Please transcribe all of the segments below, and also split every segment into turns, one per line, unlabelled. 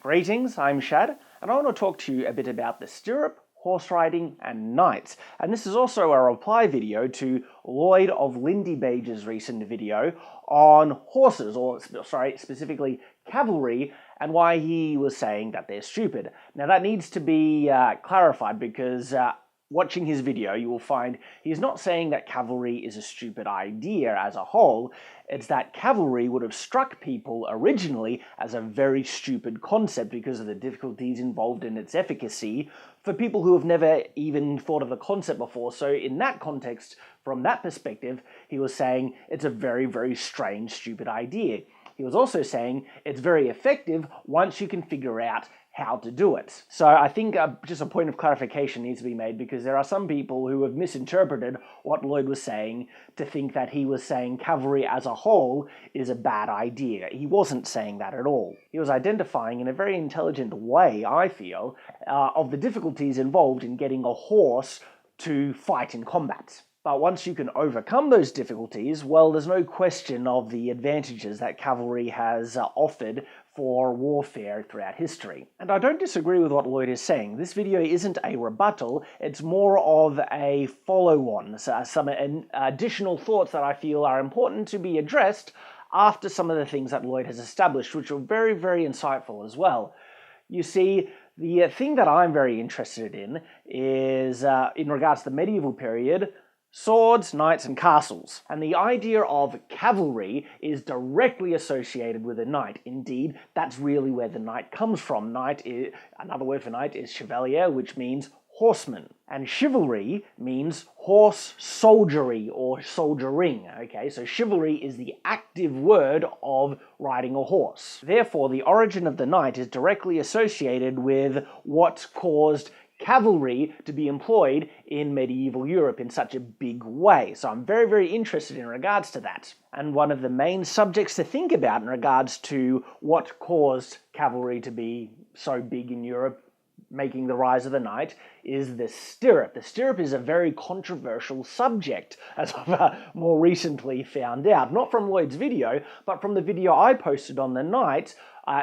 Greetings, I'm Shad, and I want to talk to you a bit about the stirrup, horse riding, and knights. And this is also a reply video to Lloyd of Lindybeige's recent video on horses, or specifically cavalry, and why he was saying that they're stupid. Now that needs to be clarified because watching his video, you will find he's not saying that cavalry is a stupid idea as a whole. It's that cavalry would have struck people originally as a very stupid concept because of the difficulties involved in its efficacy for people who have never even thought of the concept before. So in that context, from that perspective, he was saying it's a very, very strange, stupid idea. He was also saying it's very effective once you can figure out how to do it. So I think just a point of clarification needs to be made because there are some people who have misinterpreted what Lloyd was saying to think that he was saying cavalry as a whole is a bad idea. He wasn't saying that at all. He was identifying in a very intelligent way, I feel, of the difficulties involved in getting a horse to fight in combat. But once you can overcome those difficulties, well, there's no question of the advantages that cavalry has offered for warfare throughout history. And I don't disagree with what Lloyd is saying. This video isn't a rebuttal, it's more of a follow-on, some additional thoughts that I feel are important to be addressed after some of the things that Lloyd has established, which are very, very insightful as well. You see, the thing that I'm very interested in is, in regards to the medieval period, swords, knights, and castles. And the idea of cavalry is directly associated with a knight. Indeed, that's really where the knight comes from. Another word for knight is chevalier, which means horseman. And chivalry means horse soldiery or soldiering. Okay, so chivalry is the active word of riding a horse. Therefore, the origin of the knight is directly associated with what caused cavalry to be employed in medieval Europe in such a big way. So I'm very, very interested in regards to that. And one of the main subjects to think about in regards to what caused cavalry to be so big in Europe, making the rise of the knight, is the stirrup. The stirrup is a very controversial subject, as I've more recently found out. Not from Lloyd's video, but from the video I posted on the knight,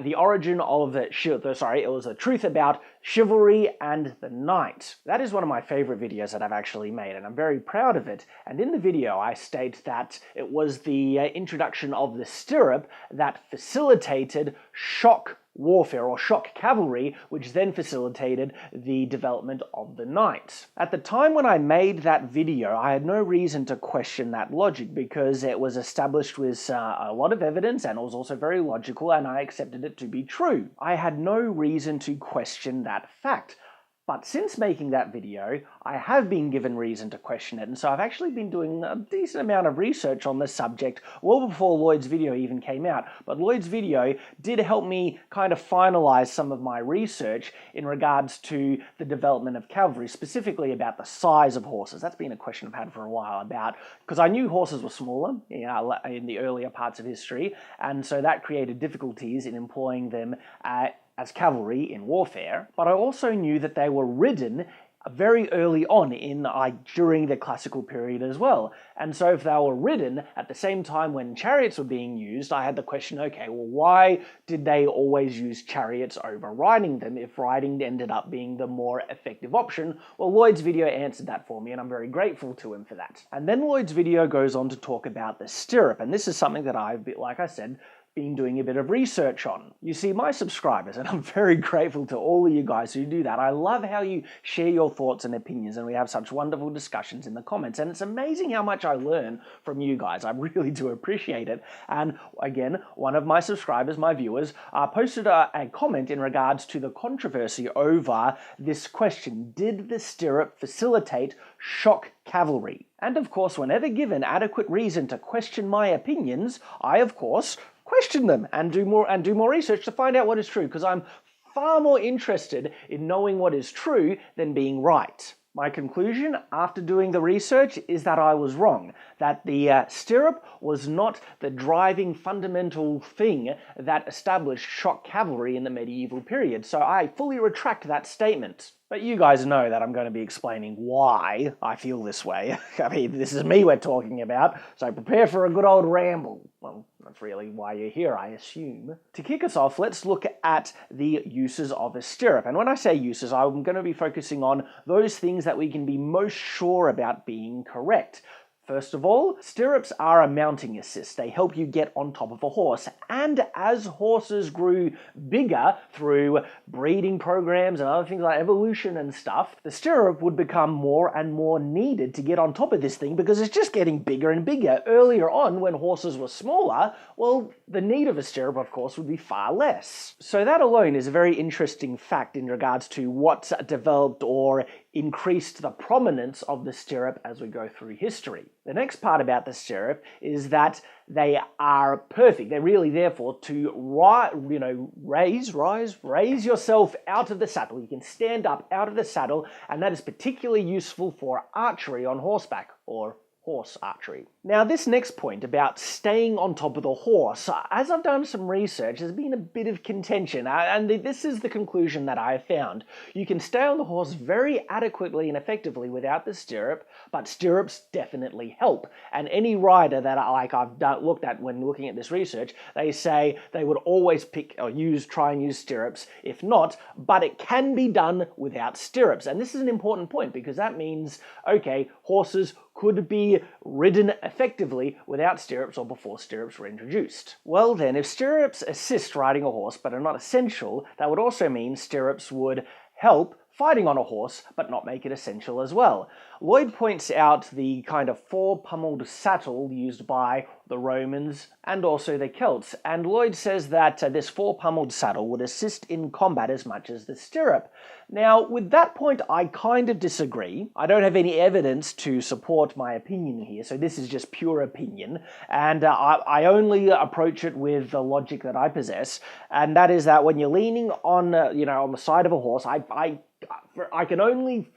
the origin of it was the truth about chivalry and the knight. That is one of my favorite videos that I've actually made, and I'm very proud of it. And in the video, I state that it was the introduction of the stirrup that facilitated shock warfare or shock cavalry, which then facilitated the development of the knight. At the time when I made that video, I had no reason to question that logic because it was established with a lot of evidence and it was also very logical and I accepted it to be true. I had no reason to question that fact. But since making that video, I have been given reason to question it, and so I've actually been doing a decent amount of research on this subject well before Lloyd's video even came out. But Lloyd's video did help me kind of finalize some of my research in regards to the development of cavalry, specifically about the size of horses. That's been a question I've had for a while because I knew horses were smaller in the earlier parts of history, and so that created difficulties in employing them as cavalry in warfare, but I also knew that they were ridden very early on during the classical period as well. And so if they were ridden at the same time when chariots were being used, I had the question, okay, well, why did they always use chariots over riding them if riding ended up being the more effective option? Well, Lloyd's video answered that for me, and I'm very grateful to him for that. And then Lloyd's video goes on to talk about the stirrup, and this is something that I've, like I said, been doing a bit of research on. You see, my subscribers, and I'm very grateful to all of you guys who do that. I love how you share your thoughts and opinions, and we have such wonderful discussions in the comments, and it's amazing how much I learn from you guys. I really do appreciate it. And again, one of my subscribers, my viewers, posted a comment in regards to the controversy over this question: did the stirrup facilitate shock cavalry? And of course, whenever given adequate reason to question my opinions, I of course question them and do more research to find out what is true, because I'm far more interested in knowing what is true than being right. My conclusion after doing the research is that I was wrong, that the stirrup was not the driving fundamental thing that established shock cavalry in the medieval period, so I fully retract that statement. But you guys know that I'm going to be explaining why I feel this way. I mean, this is me we're talking about, so prepare for a good old ramble. Well, That's really why you're here, I assume. To kick us off, let's look at the uses of a stirrup. And when I say uses, I'm going to be focusing on those things that we can be most sure about being correct. First of all, stirrups are a mounting assist. They help you get on top of a horse. And as horses grew bigger through breeding programs and other things like evolution and stuff, the stirrup would become more and more needed to get on top of this thing because it's just getting bigger and bigger. Earlier on, when horses were smaller, well, the need of a stirrup, of course, would be far less. So that alone is a very interesting fact in regards to what's developed or increased the prominence of the stirrup as we go through history. The next part about the stirrup is that they are perfect. They're really therefore to raise yourself out of the saddle. You can stand up out of the saddle, and that is particularly useful for archery on horseback or horse archery. Now, this next point about staying on top of the horse, as I've done some research, there's been a bit of contention, and this is the conclusion that I have found. You can stay on the horse very adequately and effectively without the stirrup, but stirrups definitely help. And any rider that I've looked at when looking at this research, they say they would always pick or try and use stirrups, if not, but it can be done without stirrups. And this is an important point because that means, okay, horses could be ridden effectively without stirrups or before stirrups were introduced. Well then, if stirrups assist riding a horse but are not essential, that would also mean stirrups would help fighting on a horse, but not make it essential as well. Lloyd points out the kind of four-pummelled saddle used by the Romans and also the Celts, and Lloyd says that this four-pummelled saddle would assist in combat as much as the stirrup. Now, with that point, I kind of disagree. I don't have any evidence to support my opinion here, so this is just pure opinion, and I only approach it with the logic that I possess, and that is that when you're leaning on, on the side of a horse, I can only,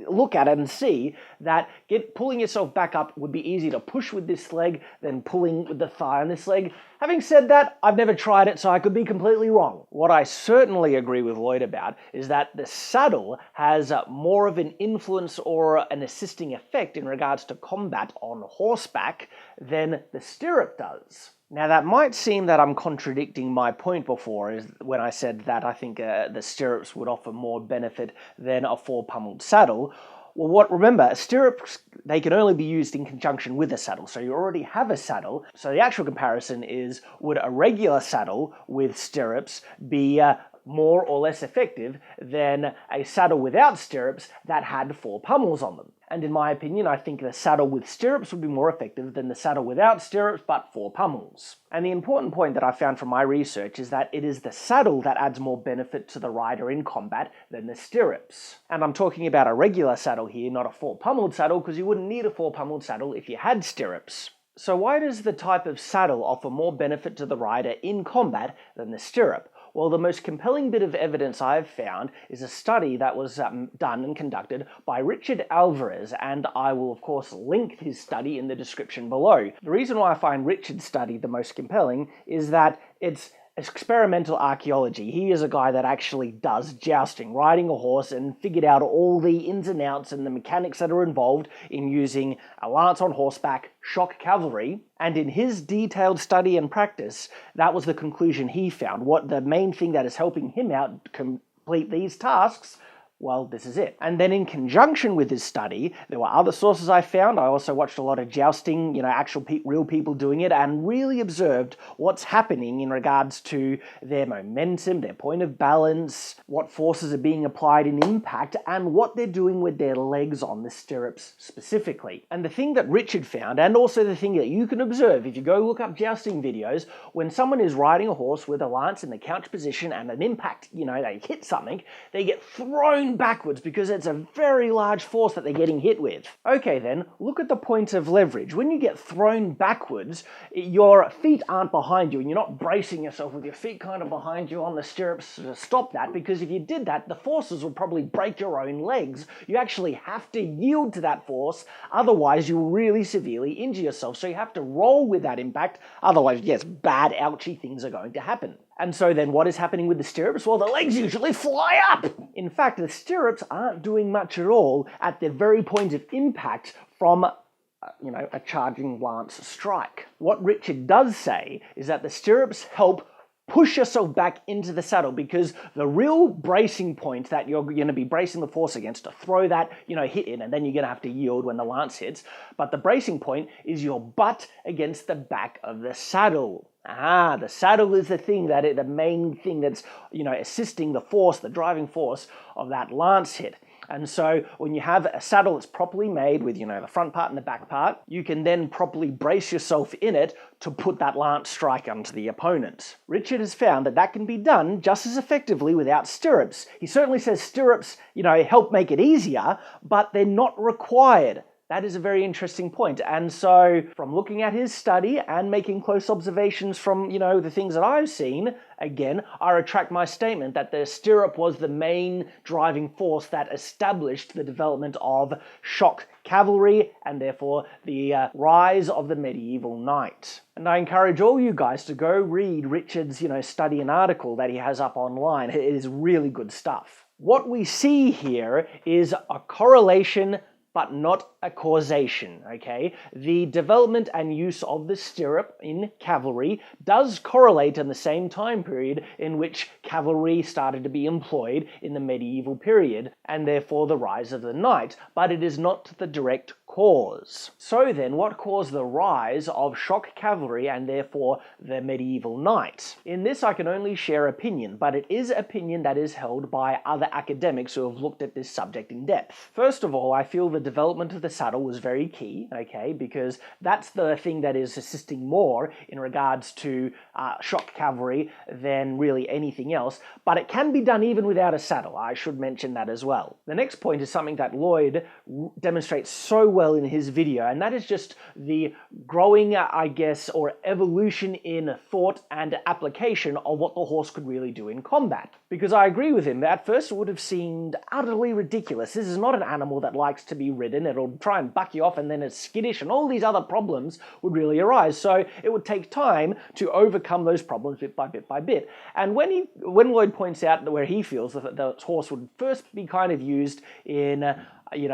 look at it and see that pulling yourself back up would be easier to push with this leg than pulling with the thigh on this leg. Having said that, I've never tried it, so I could be completely wrong. What I certainly agree with Lloyd about is that the saddle has more of an influence or an assisting effect in regards to combat on horseback than the stirrup does. Now, that might seem that I'm contradicting my point before when I said that I think the stirrups would offer more benefit than a four-pummelled saddle. Well, remember, stirrups, they can only be used in conjunction with a saddle, so you already have a saddle. So the actual comparison is, would a regular saddle with stirrups be more or less effective than a saddle without stirrups that had four pummels on them? And in my opinion, I think the saddle with stirrups would be more effective than the saddle without stirrups but four pummels. And the important point that I found from my research is that it is the saddle that adds more benefit to the rider in combat than the stirrups. And I'm talking about a regular saddle here, not a four-pummelled saddle, because you wouldn't need a four-pummelled saddle if you had stirrups. So why does the type of saddle offer more benefit to the rider in combat than the stirrup? Well, the most compelling bit of evidence I've found is a study that was done and conducted by Richard Alvarez, and I will, of course, link his study in the description below. The reason why I find Richard's study the most compelling is that it's experimental archaeology. He is a guy that actually does jousting, riding a horse, and figured out all the ins and outs and the mechanics that are involved in using a lance on horseback, shock cavalry, and in his detailed study and practice, that was the conclusion he found. What the main thing that is helping him out complete these tasks, well, this is it. And then in conjunction with this study, there were other sources I found. I also watched a lot of jousting, actual real people doing it, and really observed what's happening in regards to their momentum, their point of balance, what forces are being applied in impact, and what they're doing with their legs on the stirrups specifically. And the thing that Richard found, and also the thing that you can observe if you go look up jousting videos, when someone is riding a horse with a lance in the couch position and an impact, they hit something, they get thrown backwards because it's a very large force that they're getting hit with. Okay then, look at the point of leverage. When you get thrown backwards, your feet aren't behind you and you're not bracing yourself with your feet kind of behind you on the stirrups to stop that, because if you did that, the forces will probably break your own legs. You actually have to yield to that force, otherwise you will really severely injure yourself. So you have to roll with that impact, otherwise, yes, bad ouchy things are going to happen. And so then what is happening with the stirrups? Well, the legs usually fly up! In fact, the stirrups aren't doing much at all at the very point of impact from a charging lance strike. What Richard does say is that the stirrups help push yourself back into the saddle, because the real bracing point that you're going to be bracing the force against to throw that, hit in, and then you're going to have to yield when the lance hits. But the bracing point is your butt against the back of the saddle. The saddle is the main thing that's, assisting the force, the driving force of that lance hit. And so when you have a saddle that's properly made with, the front part and the back part, you can then properly brace yourself in it to put that lance strike onto the opponent. Richard has found that can be done just as effectively without stirrups. He certainly says stirrups, help make it easier, but they're not required. That is a very interesting point. And so from looking at his study and making close observations from, the things that I've seen, again, I retract my statement that the stirrup was the main driving force that established the development of shock cavalry and therefore the rise of the medieval knight. And I encourage all you guys to go read Richard's, study and article that he has up online. It is really good stuff. What we see here is a correlation but not a causation, okay? The development and use of the stirrup in cavalry does correlate in the same time period in which cavalry started to be employed in the medieval period, and therefore the rise of the knight, but it is not the direct cause. So then, what caused the rise of shock cavalry and therefore the medieval knight? In this I can only share opinion, but it is opinion that is held by other academics who have looked at this subject in depth. First of all, I feel the development of the saddle was very key, okay, because that's the thing that is assisting more in regards to shock cavalry than really anything else, but it can be done even without a saddle. I should mention that as well. The next point is something that Lloyd demonstrates so well in his video, and that is just the growing, or evolution in thought and application of what the horse could really do in combat. Because I agree with him that at first it would have seemed utterly ridiculous. This is not an animal that likes to be ridden. It'll try and buck you off, and then it's skittish, and all these other problems would really arise. So it would take time to overcome those problems bit by bit by bit. And when Lloyd points out where he feels that the horse would first be kind of used in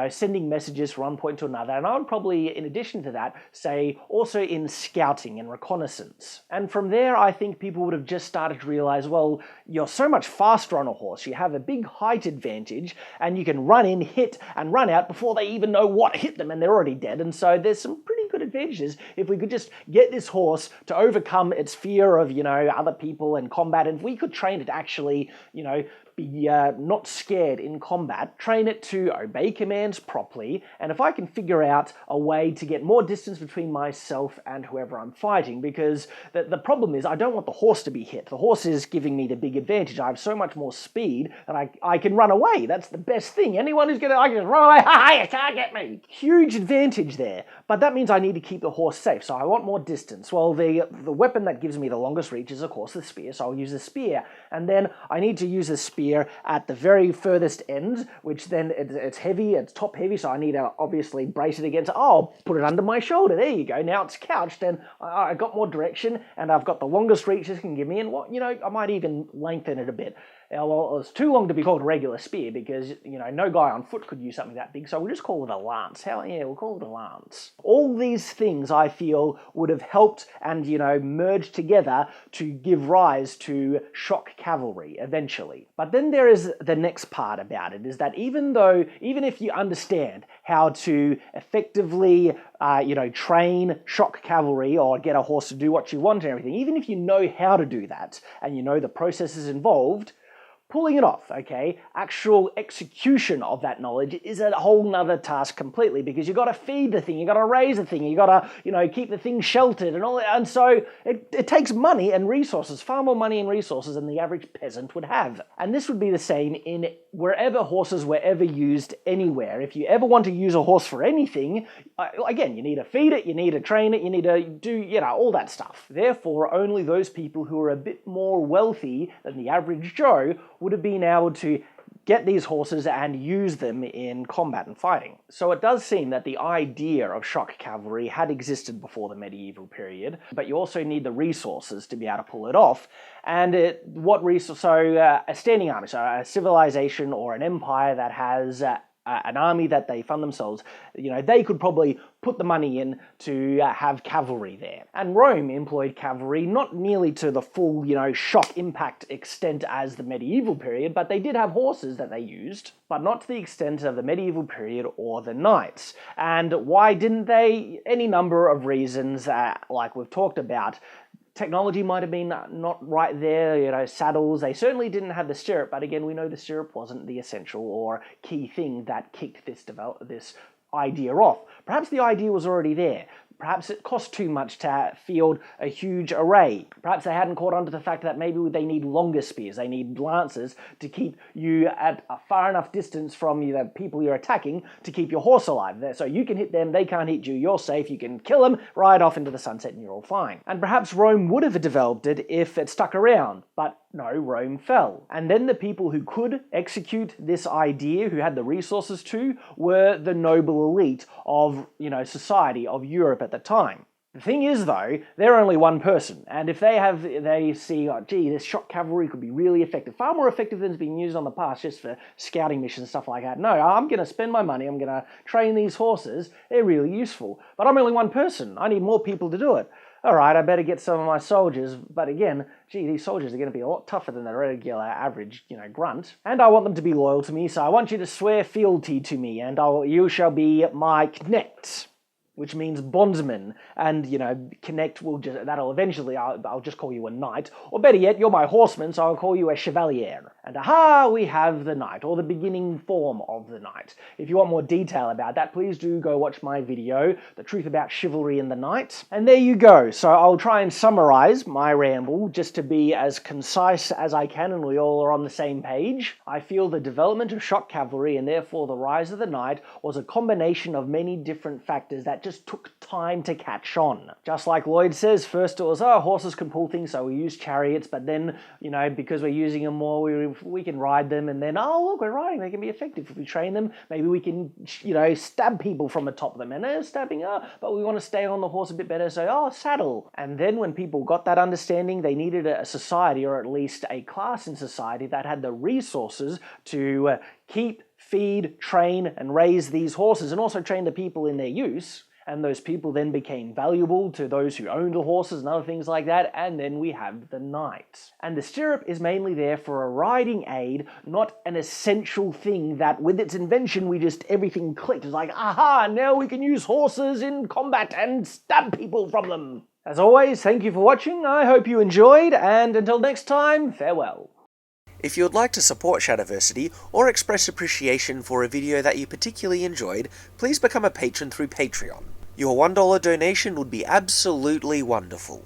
sending messages from one point to another. And I would probably, in addition to that, say also in scouting and reconnaissance. And from there, I think people would have just started to realize, well, you're so much faster on a horse. You have a big height advantage, and you can run in, hit, and run out before they even know what hit them, and they're already dead. And so there's some pretty good advantages if we could just get this horse to overcome its fear of, other people and combat. And if we could train it to actually, be not scared in combat, train it to obey commands properly, and if I can figure out a way to get more distance between myself and whoever I'm fighting, because the problem is I don't want the horse to be hit. The horse is giving me the big advantage. I have so much more speed that I can run away. That's the best thing. Anyone who's I can just run away, ha, you can't get me. Huge advantage there. But that means I need to keep the horse safe, so I want more distance. Well, the weapon that gives me the longest reach is, of course, the spear, so I'll use the spear. And then I need to use the spear at the very furthest end, which then it's heavy, it's top heavy, so I need to obviously brace it against. I'll put it under my shoulder. There you go. Now it's couched, and I got more direction, and I've got the longest reach this can give me, and I might even lengthen it a bit. Well, it's too long to be called a regular spear because, no guy on foot could use something that big, so we'll just call it a lance. We'll call it a lance. All these things, I feel, would have helped and, merged together to give rise to shock cavalry eventually. But then there is the next part about it, is that even if you understand how to effectively, train shock cavalry or get a horse to do what you want and everything, even if you know how to do that and you know the processes involved, pulling it off, okay? Actual execution of that knowledge is a whole nother task completely, because you got to feed the thing, you got to raise the thing, you got to, keep the thing sheltered and all that. And so it takes money and resources, far more money and resources than the average peasant would have. And this would be the same in wherever horses were ever used anywhere. If you ever want to use a horse for anything, again, you need to feed it, you need to train it, you need to do, all that stuff. Therefore, only those people who are a bit more wealthy than the average Joe would have been able to get these horses and use them in combat and fighting. So it does seem that the idea of shock cavalry had existed before the medieval period, but you also need the resources to be able to pull it off. And a standing army, so a civilization or an empire that has an army that they fund themselves, they could probably put the money in to have cavalry there. And Rome employed cavalry not nearly to the full, shock impact extent as the medieval period, but they did have horses that they used, but not to the extent of the medieval period or the knights. And why didn't they? Any number of reasons, like we've talked about. Technology might have been not right there, saddles. They certainly didn't have the stirrup, but again, we know the stirrup wasn't the essential or key thing that kicked this idea off. Perhaps the idea was already there. Perhaps it cost too much to field a huge array. Perhaps they hadn't caught on to the fact that maybe they need longer spears, they need lances to keep you at a far enough distance from the people you're attacking to keep your horse alive. So you can hit them, they can't hit you, you're safe, you can kill them, ride off into the sunset and you're all fine. And perhaps Rome would have developed it if it stuck around, but no, Rome fell. And then the people who could execute this idea, who had the resources to, were the noble elite of, society, of Europe at the time. The thing is, though, they're only one person, and if they see, oh, gee, this shock cavalry could be really effective, far more effective than it's been used on the past just for scouting missions and stuff like that. No, I'm going to spend my money, I'm going to train these horses, they're really useful. But I'm only one person, I need more people to do it. Alright, I better get some of my soldiers, but again, gee, these soldiers are going to be a lot tougher than the regular average, grunt. And I want them to be loyal to me, so I want you to swear fealty to me, and you shall be my knecht, which means bondsman, and, connect that'll eventually, I'll just call you a knight, or better yet, you're my horseman, so I'll call you a chevalier. And aha, we have the knight, or the beginning form of the knight. If you want more detail about that, please do go watch my video, The Truth About Chivalry and the Knight. And there you go. So I'll try and summarize my ramble, just to be as concise as I can, and we all are on the same page. I feel the development of shock cavalry, and therefore the rise of the knight, was a combination of many different factors that just took time to catch on. Just like Lloyd says, first it was, horses can pull things, so we use chariots, but then, because we're using them more, we can ride them, and then, look, we're riding, they can be effective. If we train them, maybe we can, stab people from the top of them, and they're stabbing, but we want to stay on the horse a bit better, so, saddle. And then when people got that understanding, they needed a society, or at least a class in society, that had the resources to keep, feed, train, and raise these horses, and also train the people in their use. And those people then became valuable to those who owned the horses and other things like that, and then we have the knight. And the stirrup is mainly there for a riding aid, not an essential thing that with its invention everything clicked. It's like, aha, now we can use horses in combat and stab people from them. As always, thank you for watching, I hope you enjoyed, and until next time, farewell.
If you would like to support Shadowversity, or express appreciation for a video that you particularly enjoyed, please become a patron through Patreon. Your $1 donation would be absolutely wonderful.